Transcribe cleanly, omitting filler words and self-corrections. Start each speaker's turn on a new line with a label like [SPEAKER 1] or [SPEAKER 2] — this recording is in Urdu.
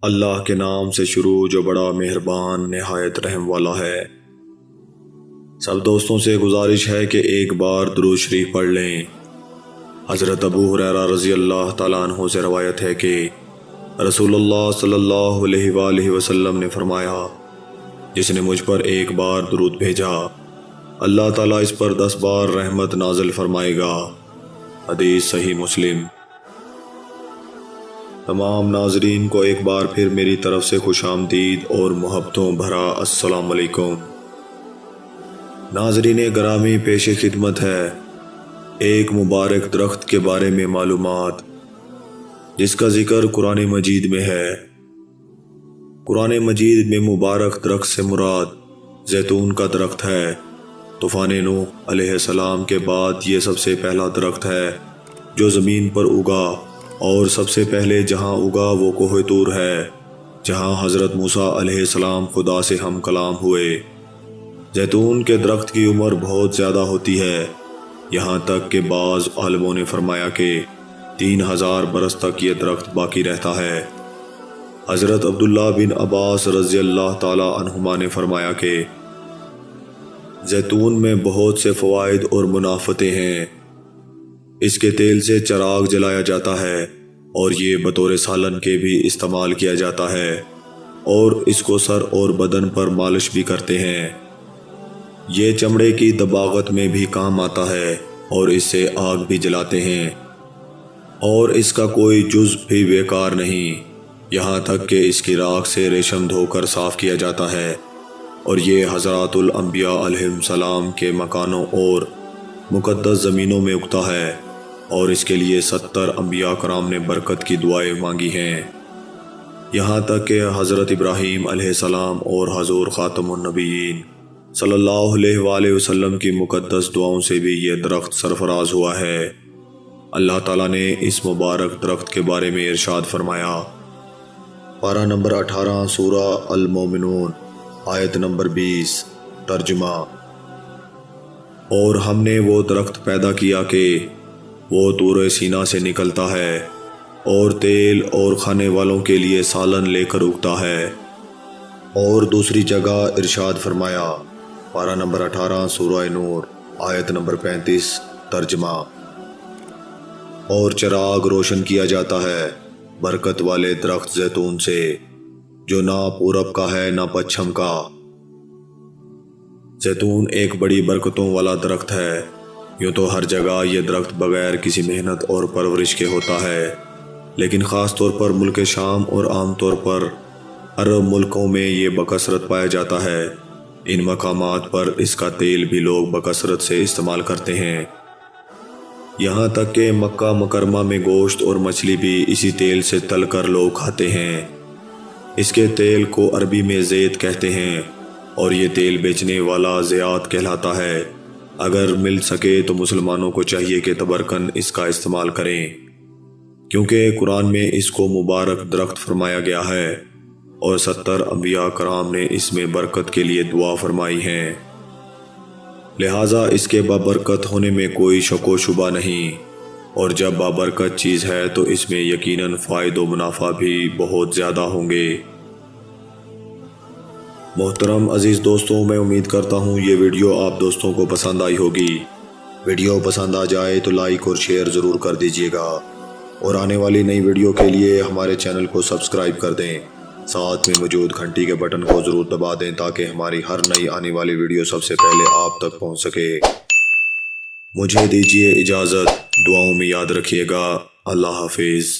[SPEAKER 1] اللہ کے نام سے شروع جو بڑا مہربان نہایت رحم والا ہے۔ سب دوستوں سے گزارش ہے کہ ایک بار درود شریف پڑھ لیں۔ حضرت ابو ہریرہ رضی اللہ تعالیٰ عنہ سے روایت ہے کہ رسول اللہ صلی اللہ علیہ وآلہ وسلم نے فرمایا، جس نے مجھ پر ایک بار درود بھیجا اللہ تعالیٰ اس پر 10 بار رحمت نازل فرمائے گا۔ حدیث صحیح مسلم۔ تمام ناظرین کو ایک بار پھر میری طرف سے خوش آمدید اور محبتوں بھرا السلام علیکم۔ ناظرین گرامی، پیش خدمت ہے ایک مبارک درخت کے بارے میں معلومات، جس کا ذکر قرآن مجید میں ہے۔ قرآن مجید میں مبارک درخت سے مراد زیتون کا درخت ہے۔ طوفان نوح علیہ السلام کے بعد یہ سب سے پہلا درخت ہے جو زمین پر اگا، اور سب سے پہلے جہاں اگا وہ کوہ طور ہے، جہاں حضرت موسیٰ علیہ السلام خدا سے ہم کلام ہوئے۔ زیتون کے درخت کی عمر بہت زیادہ ہوتی ہے، یہاں تک کہ بعض عالموں نے فرمایا کہ 3000 برس تک یہ درخت باقی رہتا ہے۔ حضرت عبداللہ بن عباس رضی اللہ تعالی عنہما نے فرمایا کہ زیتون میں بہت سے فوائد اور منافعتیں ہیں۔ اس کے تیل سے چراغ جلایا جاتا ہے اور یہ بطور سالن کے بھی استعمال کیا جاتا ہے، اور اس کو سر اور بدن پر مالش بھی کرتے ہیں۔ یہ چمڑے کی دباغت میں بھی کام آتا ہے اور اس سے آگ بھی جلاتے ہیں، اور اس کا کوئی جزو بھی بیکار نہیں، یہاں تک کہ اس کی راکھ سے ریشم دھو کر صاف کیا جاتا ہے، اور یہ حضرات الانبیاء علیہ السلام کے مکانوں اور مقدس زمینوں میں اگتا ہے، اور اس کے لیے 70 انبیاء کرام نے برکت کی دعائیں مانگی ہیں، یہاں تک کہ حضرت ابراہیم علیہ السلام اور حضور خاتم النبیین صلی اللہ علیہ وآلہ وسلم کی مقدس دعاؤں سے بھی یہ درخت سرفراز ہوا ہے۔ اللہ تعالیٰ نے اس مبارک درخت کے بارے میں ارشاد فرمایا، پارہ نمبر 18 سورہ المومنون آیت نمبر 20، ترجمہ۔ اور ہم نے وہ درخت پیدا کیا کہ وہ طور سینا سے نکلتا ہے اور تیل اور کھانے والوں کے لیے سالن لے کر اگتا ہے۔ اور دوسری جگہ ارشاد فرمایا، پارہ نمبر 18 سورہ نور آیت نمبر 35، ترجمہ۔ اور چراغ روشن کیا جاتا ہے برکت والے درخت زیتون سے، جو نہ پورب کا ہے نہ پچھم کا۔ زیتون ایک بڑی برکتوں والا درخت ہے۔ یوں تو ہر جگہ یہ درخت بغیر کسی محنت اور پرورش کے ہوتا ہے، لیکن خاص طور پر ملک شام اور عام طور پر عرب ملکوں میں یہ بکثرت پایا جاتا ہے۔ ان مقامات پر اس کا تیل بھی لوگ بکثرت سے استعمال کرتے ہیں، یہاں تک کہ مکہ مکرمہ میں گوشت اور مچھلی بھی اسی تیل سے تل کر لوگ کھاتے ہیں۔ اس کے تیل کو عربی میں زیت کہتے ہیں، اور یہ تیل بیچنے والا زیات کہلاتا ہے۔ اگر مل سکے تو مسلمانوں کو چاہیے کہ تبرکن اس کا استعمال کریں، کیونکہ قرآن میں اس کو مبارک درخت فرمایا گیا ہے، اور 70 انبیاء کرام نے اس میں برکت کے لیے دعا فرمائی ہیں، لہٰذا اس کے بابرکت ہونے میں کوئی شک و شبہ نہیں، اور جب بابرکت چیز ہے تو اس میں یقیناً فائد و منافع بھی بہت زیادہ ہوں گے۔ محترم عزیز دوستوں، میں امید کرتا ہوں یہ ویڈیو آپ دوستوں کو پسند آئی ہوگی۔ ویڈیو پسند آ جائے تو لائک اور شیئر ضرور کر دیجیے گا، اور آنے والی نئی ویڈیو کے لیے ہمارے چینل کو سبسکرائب کر دیں، ساتھ میں موجود گھنٹی کے بٹن کو ضرور دبا دیں تاکہ ہماری ہر نئی آنے والی ویڈیو سب سے پہلے آپ تک پہنچ سکے۔ مجھے دیجیے اجازت، دعاؤں میں یاد رکھیے گا۔ اللہ حافظ۔